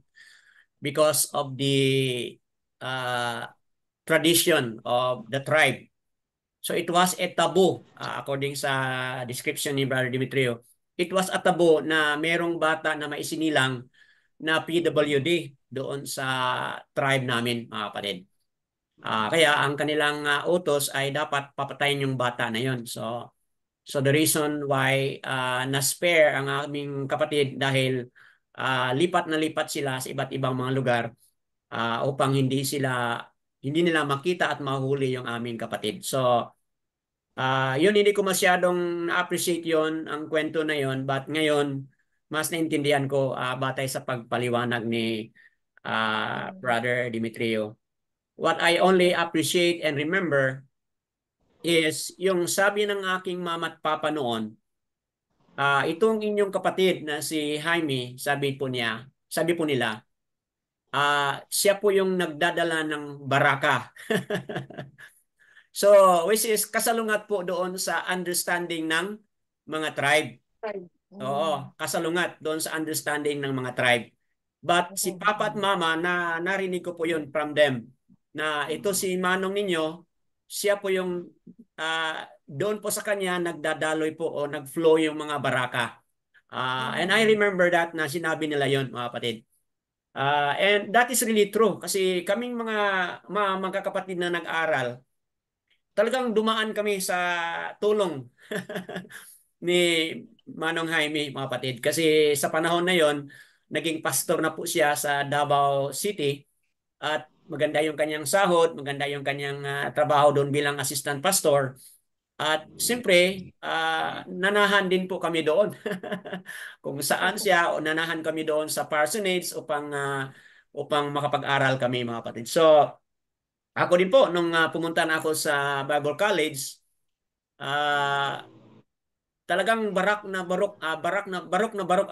because of the tradition of the tribe. So it was a taboo, according sa description ni Brother Demetrio. It was a taboo na merong bata na maisinilang na PWD doon sa tribe namin, mga kapatid. Kaya ang kanilang utos ay dapat papatayin yung bata na yon. So the reason why na-spare ang aming kapatid dahil lipat na lipat sila sa iba't ibang mga lugar upang hindi nila makita at mahuli yung aming kapatid. So yun, hindi ko masyadong appreciate yon, ang kwento na yon, but ngayon mas naintindihan ko batay sa pagpaliwanag ni Brother Demetrio. What I only appreciate and remember is yung sabi ng aking mama at papa noon, itong inyong kapatid na si Jaime, sabi po nila, siya po yung nagdadala ng baraka. So, which is kasalungat po doon sa understanding ng mga tribe. Oo, kasalungat doon sa understanding ng mga tribe. But si Papa at Mama, narinig ko po yun from them, na ito si Manong ninyo, siya po yung doon po sa kanya nagdadaloy po o nagflow yung mga baraka. And I remember that na sinabi nila yon, mga kapatid. And that is really true kasi kaming mga magkakapatid na nag-aral, talagang dumaan kami sa tulong ni Manong Jaime, mga kapatid. Kasi sa panahon na yon, naging pastor na po siya sa Davao City at maganda yung kanyang sahod, maganda yung kanyang trabaho doon bilang assistant pastor. At siyempre, nanahan din po kami doon. Kung saan siya, o nanahan kami doon sa parsonage upang makapag-aral kami, mga kapatid. So, ako din po, nung pumunta na ako sa Bible College, talagang barok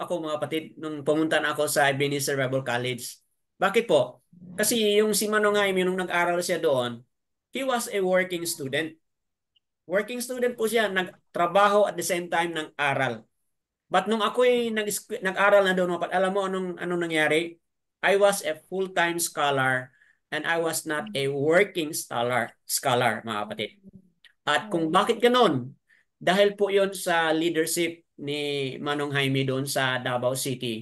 ako, mga kapatid, nung pumunta na ako sa Ebenezer Bible College. Bakit po? Kasi yung si Manong Jaime, nung nag-aral siya doon, he was a working student. Working student po siya, nagtrabaho at the same time ng aral. But nung ako'y nag-aral na doon, alam mo anong nangyari? I was a full-time scholar and I was not a working scholar, mga kapatid. At kung bakit ganoon? Dahil po yon sa leadership ni Manong Jaime doon sa Davao City.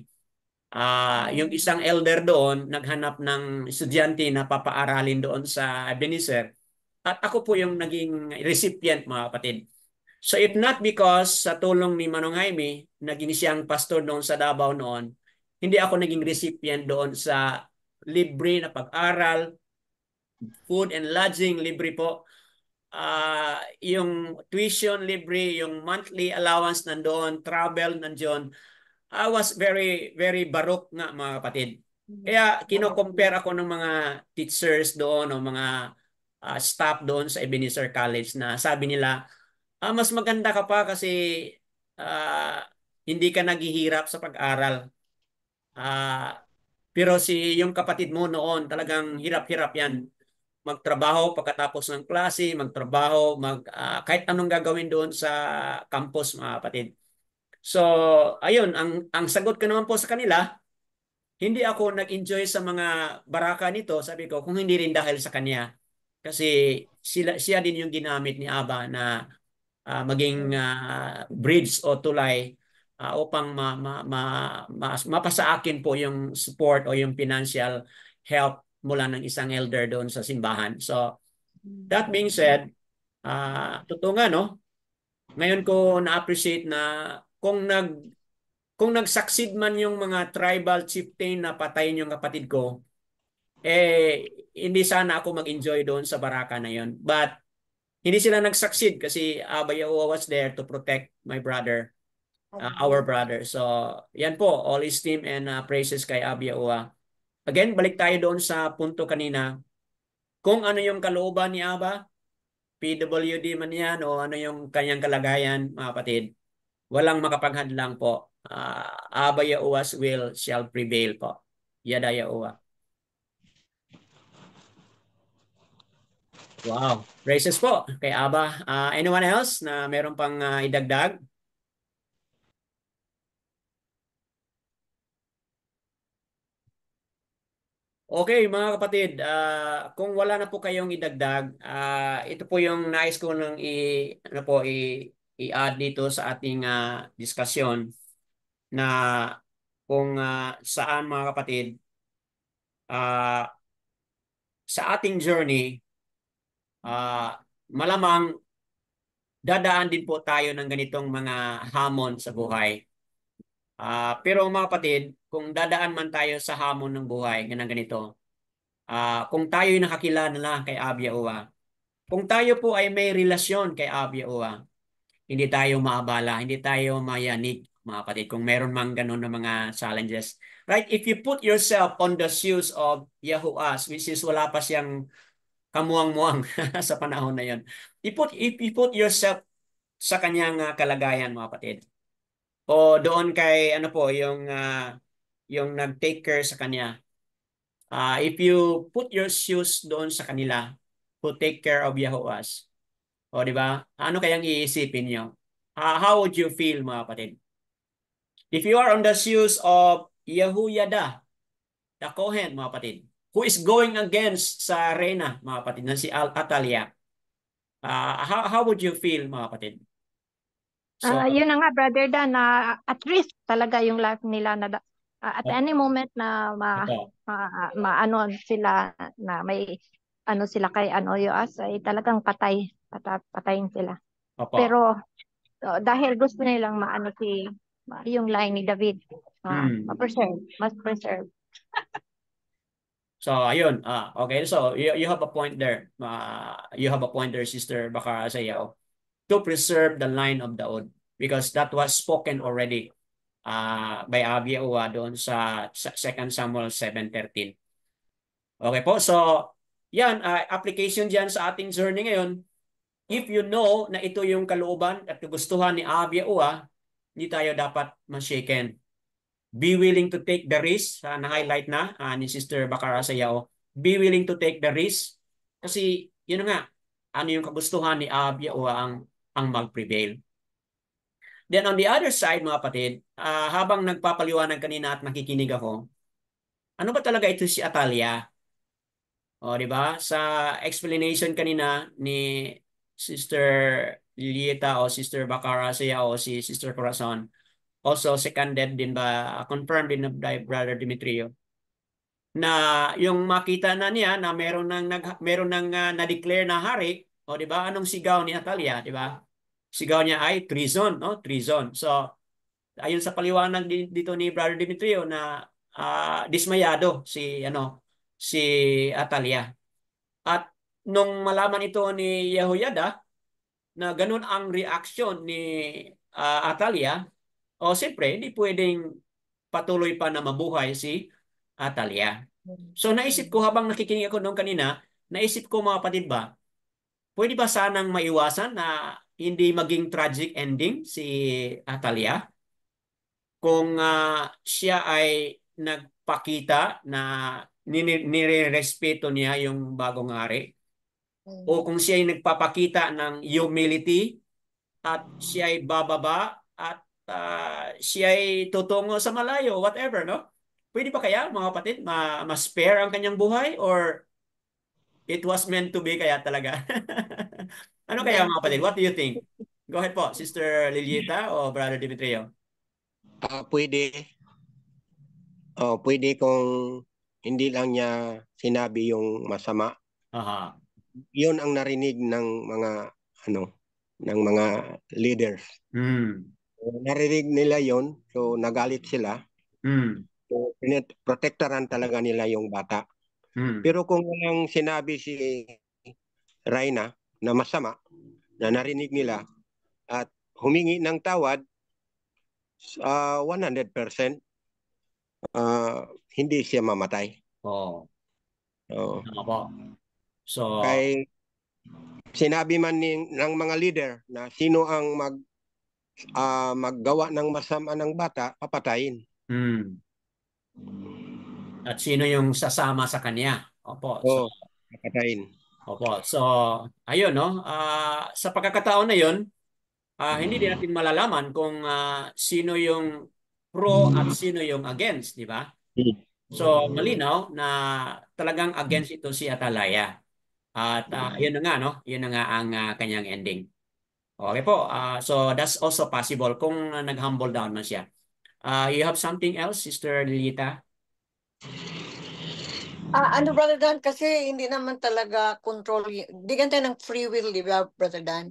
Yung isang elder doon, naghanap ng estudyante na papaaralin doon sa Ebenezer. At ako po yung naging recipient, mga kapatid. So if not because sa tulong ni Manong Jaime, naging siyang pastor doon sa Davao noon, hindi ako naging recipient doon sa libre na pag-aral, food and lodging, libre po. Yung tuition libre, yung monthly allowance nandoon, travel nandoon. I was very, very barok nga, mga kapatid. Kaya kino-compare ako ng mga teachers doon o mga staff doon sa Ebenezer College na sabi nila, mas maganda ka pa kasi hindi ka naghihirap sa pag-aral. Pero yung kapatid mo noon, talagang hirap-hirap yan. Magtrabaho pagkatapos ng klase, magtrabaho, kahit anong gagawin doon sa campus, mga kapatid. So, ayun, ang sagot ko naman po sa kanila, hindi ako nag-enjoy sa mga baraka nito, sabi ko, kung hindi rin dahil sa kanya. Kasi siya din yung ginamit ni Aba na maging bridge o tulay upang mapasa akin po yung support o yung financial help mula ng isang elder doon sa simbahan. So, that being said, totoo nga, no? Ngayon ko na-appreciate na kung nag-succeed man yung mga tribal chieftain na patayin yung kapatid ko, hindi sana ako mag-enjoy doon sa baraka na yon. But hindi sila nag-succeed kasi Abba Yahuwah was there to protect my brother, our brother. So, yan po, all esteem and praises kay Abba Yahuwah. Again, balik tayo doon sa punto kanina. Kung ano yung kalooban ni Abba, PWD man yan o ano yung kanyang kalagayan, mga kapatid, walang makapaghadlang po. Abba Yahuwah's will shall prevail po. Yada Yahuwah. Wow. Praises po kay Abba. Anyone else na meron pang idagdag? Okay, mga kapatid, kung wala na po kayong idagdag, ito po yung nais ko nang i-add dito sa ating diskusyon na kung saan, mga kapatid, sa ating journey, malamang dadaan din po tayo ng ganitong mga hamon sa buhay. Pero mga kapatid, kung dadaan man tayo sa hamon ng buhay, ganito, kung tayo'y nakakilala na kay Abba Yahuwah, kung tayo po ay may relasyon kay Abba Yahuwah, hindi tayo maabala, hindi tayo mayanig, mga kapatid, kung meron mang ganun na mga challenges. Right? If you put yourself on the shoes of Yahuwah, which is wala pa siyang kamuang-muang sa panahon na yon. If you put yourself sa kanyang kalagayan, mga kapatid, o doon kay ano po yung nag-take care sa kanya. If you put your shoes doon sa kanila who take care of Yahuwah's, o di ba? Ano kayang iisipin niyo? How would you feel, mga kapatid? If you are on the shoes of Yehuyada, the Kohen, mga kapatid, who is going against sa Reyna, mga kapatid, na si Atalia. How would you feel, mga kapatid? So,
Yun na nga, Brother Dan, na at risk talaga yung life nila na at any moment na maano sila na may ano sila kay Yoas ay talagang patayin sila. Pero dahil gusto nilang maano yung line ni David, must preserve.
So, ayun. Okay, so you have a point there. You have a point there, Sister Bakara Sayaw, to preserve the line of Daud because that was spoken already by Abiyawa doon sa 2 Samuel 7:13. Okay po, so yan, application dyan sa ating journey ngayon. If you know na ito yung kalooban at kagustuhan ni Abiyawa, hindi tayo dapat ma-shaken. Be willing to take the risk, na-highlight na ni Sister Bakara Sayao. Be willing to take the risk kasi yun nga, ano yung kagustuhan ni Abiyawa ang mag-prevail. Then on the other side, mga kapatid, habang nagpapaliwanag kanina at nakikinig ako, ano ba talaga ito si Atalia? O, di ba? Sa explanation kanina ni Sister Lilieta o Sister Bakara Saya o si Sister Corazon, also seconded din ba, confirmed din by Brother Demetrio, na yung makita na niya na meron nang na-declare na hari, o di ba? Anong sigaw ni Atalia, di ba? Sigaw niya ay treason, no? Treason. So, ayon sa paliwanag dito ni Brother Demetrio na dismayado si Atalia. At nung malaman ito ni Yehoyada na ganun ang reaction ni Atalia, siyempre hindi pwedeng patuloy pa na mabuhay si Atalia. So naisip ko habang nakikinig ako noong kanina, naisip ko mga kapatid ba, pwede ba sanang maiwasan na hindi maging tragic ending si Atalia? Kung siya ay nagpakita na nire-respeto niya yung bagong hari, o kung siya ay nagpapakita ng humility at siya ay bababa at siya ay tutungo sa malayo, whatever, no? Pwede ba kaya, mga kapatid, ma-spare ang kanyang buhay or it was meant to be kaya talaga? Ano kaya, mga kapatid? What do you think? Go ahead po, Sister Lilieta o Brother Demetrio.
Pwede. Pwede kung hindi lang niya sinabi yung masama.
Aha.
Yun ang narinig ng mga leaders. Narinig nila yon, so nagalit sila. So protektaran talaga nila yung bata. Pero kung walang sinabi si Reyna na masama, na narinig nila at humingi ng tawad, 100% hindi siya mamatay.
So,
kay sinabi man ng mga leader na sino ang maggawa ng masama ng bata, papatayin.
At sino yung sasama sa kanya? So,
papatayin.
So, ayun, no? Sa pagkakataon na yun, hindi din natin malalaman kung sino yung pro at sino yung against, di ba? So, malinaw na talagang against ito si Atalaya. At yun na nga, no? Yun na nga ang kanyang ending. Okay po. So, that's also possible kung nag-humble down na siya. You have something else, Sister Lilita?
Brother Dan, kasi hindi naman talaga control, di ganito ng free will, di ba, Brother Dan?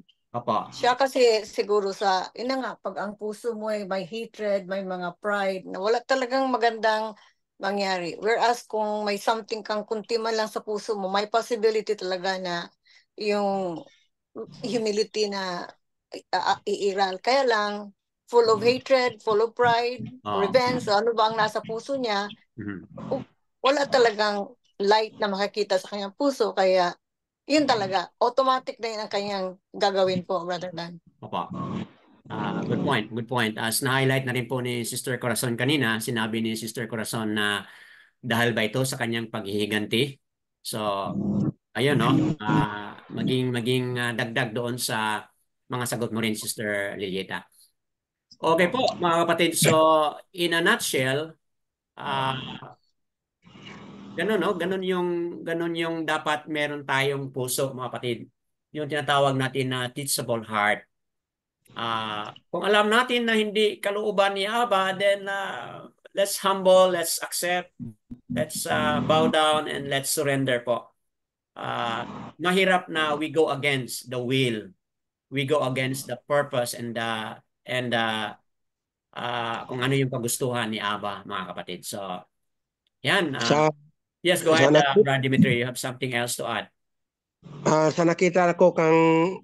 Siya kasi siguro yun na nga, pag ang puso mo ay may hatred, may mga pride, na wala talagang magandang mangyari. Whereas kung may something kang kunti man lang sa puso mo, may possibility talaga na yung humility na iiral. Kaya lang, full of hatred, full of pride, revenge, ano ba ang nasa puso niya, wala talagang light na makikita sa kanyang puso. Kaya yun talaga, automatic na yun ang kanyang gagawin po, Brother Dan.
Good point, good point. As na-highlight na rin po ni Sister Corazon kanina, sinabi ni Sister Corazon na dahil ba ito sa kanyang paghihiganti? So, ayun, no? Maging dagdag doon sa mga sagot mo rin, Sister Lilieta. Okay po, mga kapatid. So, in a nutshell, ganun, no? Ganun yung dapat meron tayong puso, mga kapatid. yung tinatawag natin na teachable heart. Kung alam natin na hindi kalooban ni Aba, then let's humble, let's accept, let's bow down, and let's surrender po. Mahirap na we go against the will. We go against the purpose and kung ano yung kagustuhan ni Aba, mga kapatid. So, yan. Yes, go ahead, Brad Dimitri. You have something else to add?
Sa nakita ko kang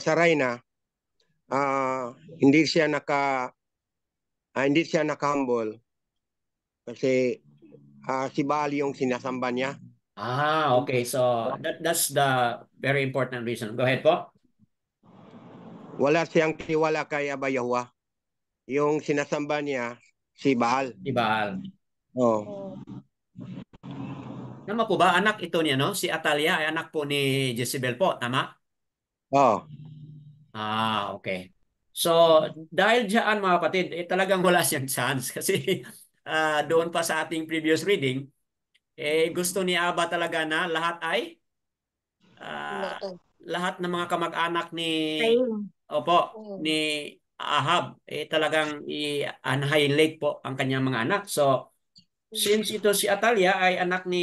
sa Reyna, hindi siya naka-humble kasi si Baal yung sinasamba niya.
Okay. So that's the very important reason. Go ahead po.
Wala siyang tiwala kay Aba Yahuwah. Yung sinasamba niya si Baal.
Si Baal.
Oh.
Tama po ba? Anak ito niya, no? Si Atalia ay anak po ni Jezebel po. Tama?
Oh.
Okay. So, dahil diyan mga kapatid, talagang wala siyang chance kasi doon pa sa ating previous reading, gusto ni Aba talaga na lahat ay lahat ng mga kamag-anak ni ni Ahab talagang i-annihilate po ang kanyang mga anak. So, since ito si Atalia ay anak ni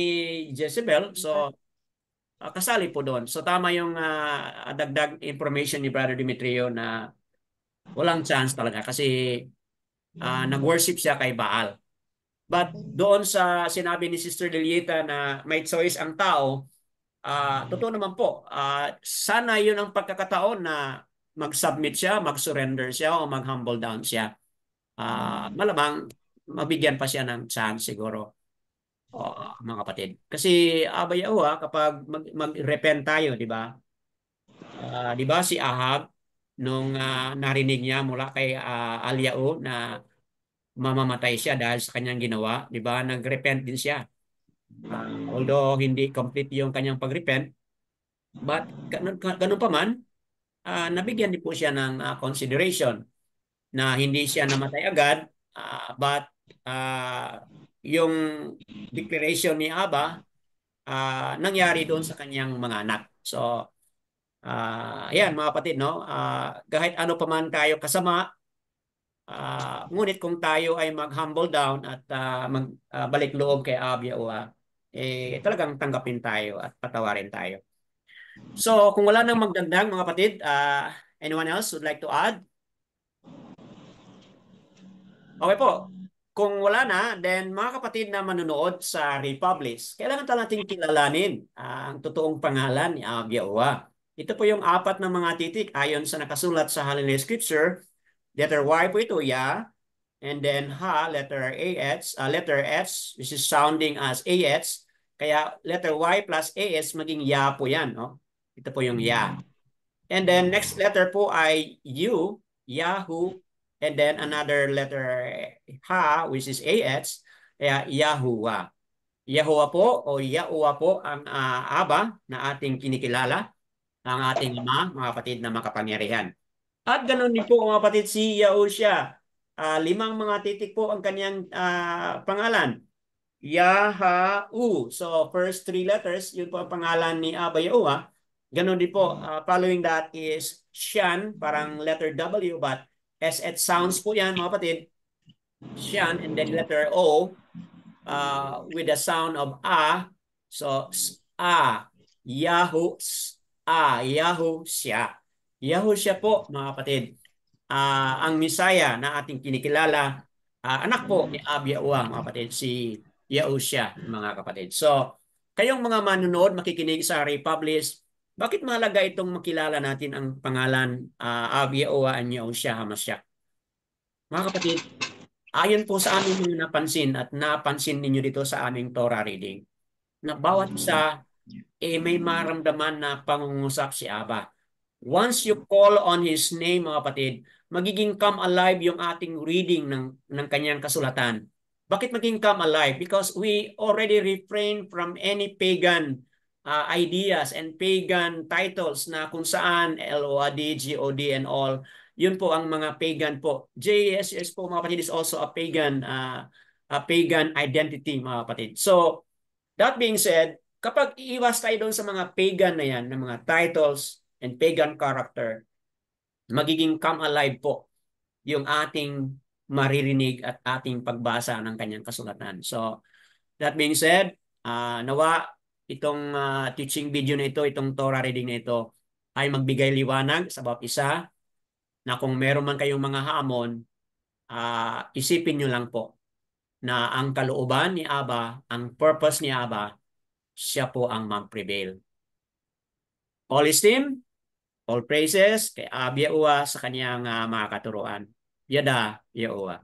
Jezebel, so kasali po doon. So tama yung dagdag information ni Brother Demetrio na walang chance talaga kasi nag-worship siya kay Baal. But doon sa sinabi ni Sister Lilieta na may choice ang tao, totoo naman po. Sana yun ang pagkakataon na mag-submit siya, mag-surrender siya o mag-humble down siya. Malamang mabigyan pa siya ng chance siguro. Mga kapatid. Kasi Aba Yahuwah, kapag mag-repent tayo, di ba? Di ba si Ahab, nung narinig niya mula kay Alyao na mamamatay siya dahil sa kanyang ginawa, di ba? Nag-repent din siya. Although hindi complete yung kanyang pag-repent, but ganun pa man, nabigyan din po siya ng consideration na hindi siya namatay agad, but yung declaration ni Aba nangyari doon sa kanyang mga anak. So, ayan mga kapatid, no? Kahit ano pa man tayo kasama, ngunit kung tayo ay mag-humble down at magbalik loob kay Aba Yahuwah, talagang tanggapin tayo at patawarin tayo. So, kung wala nang magdagdag mga kapatid, anyone else would like to add? Okay po. Kung wala na, then mga kapatid na manonood sa Republish, kailangan natin kilalanin ang totoong pangalan ni Aba Yahuwah. Ito po yung 4 na mga titik ayon sa nakasulat sa Holy Scripture. Letter Y po ito, Ya. And then Ha, letter H, which is sounding as AH. Kaya letter Y plus AS maging Ya po yan. No? Ito po yung Ya. And then next letter po ay U, Yahoo. And then another letter Ha, which is AH, kaya Yahuwah. Yahuwah po o Yahuwah po ang Aba na ating kinikilala, ang ating Ama, mga kapatid na makapangyarihan. At ganoon din po mga kapatid si Yahushua. 5 mga titik po ang kanyang pangalan. Yahu. So first 3 letters, yun po ang pangalan ni Aba Yahuwah. Ganon din po. Following that is Shan, parang letter W, but SH sounds po yan mga kapatid. Shan, and then letter O with the sound of A. So, Yahu, Yahu siya. Yahu siya po mga kapatid. Ang Misaya na ating kinikilala, anak po ni Aba Yahuwah mga kapatid, si Yahushua mga kapatid. So, kayong mga manunood, makikinig sa Republish, bakit mahalaga itong makilala natin ang pangalan Aba Yahuwah and Yahushua HaMashiach? Mga kapatid, ayon po sa aming mga napansin at napansin ninyo dito sa aming Torah reading, na bawat isa may maramdaman na pangungusap si Aba. Once you call on His name, mga kapatid, magiging come alive yung ating reading ng kanyang kasulatan. Bakit maging come alive? Because we already refrain from any pagan ideas and pagan titles na kung saan LOAD, GOD and all. Yun po ang mga pagan po. JSS po mga kapatid is also a pagan identity mga kapatid. So that being said, kapag iiwas tayo doon sa mga pagan na yan, ng mga titles, and pagan character, magiging come alive po yung ating maririnig at ating pagbasa ng kanyang kasulatan. So, that being said, nawa itong teaching video na ito, itong Torah reading na ito, ay magbigay liwanag sa bawat isa na kung meron man kayong mga hamon, isipin nyo lang po na ang kalooban ni Aba, ang purpose ni Aba, siya po ang mag-prevail. All esteem, all praises kay Abba Yahuwah sa kaniyang mga katuruan. Yada Yahuwah.